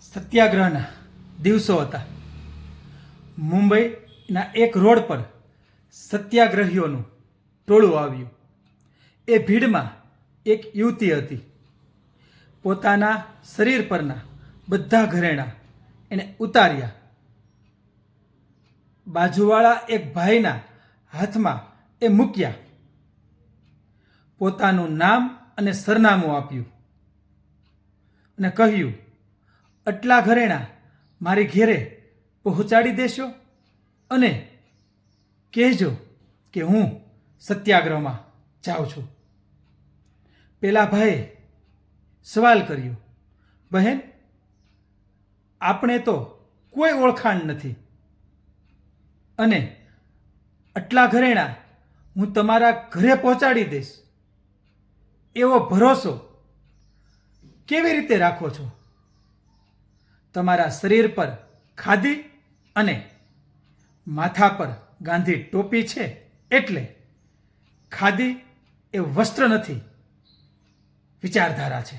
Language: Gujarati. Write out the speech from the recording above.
સત્યાગ્રહના દિવસો હતા. મુંબઈના એક રોડ પર સત્યાગ્રહીઓનું ટોળું આવ્યું. એ ભીડમાં એક યુવતી હતી. પોતાના શરીર પરના બધા ઘરેણાં એણે ઉતાર્યા. બાજુવાળા એક ભાઈના હાથમાં એ મૂક્યા. પોતાનું નામ અને સરનામું આપ્યું અને કહ્યું, આટલા ઘરેણાં મારી ઘેરે પહોંચાડી દેશો અને કહેજો કે હું સત્યાગ્રહમાં જાઉં છું. પેલા ભાઈએ સવાલ કર્યો, બહેન, આપણે તો કોઈ ઓળખાણ નથી અને આટલા ઘરેણાં હું તમારા ઘરે પહોંચાડી દઈશ એવો ભરોસો કેવી રીતે રાખો છો? તમારા શરીર પર ખાદી અને માથા પર ગાંધી ટોપી છે એટલે ખાદી એ વસ્ત્ર નથી, વિચારધારા છે.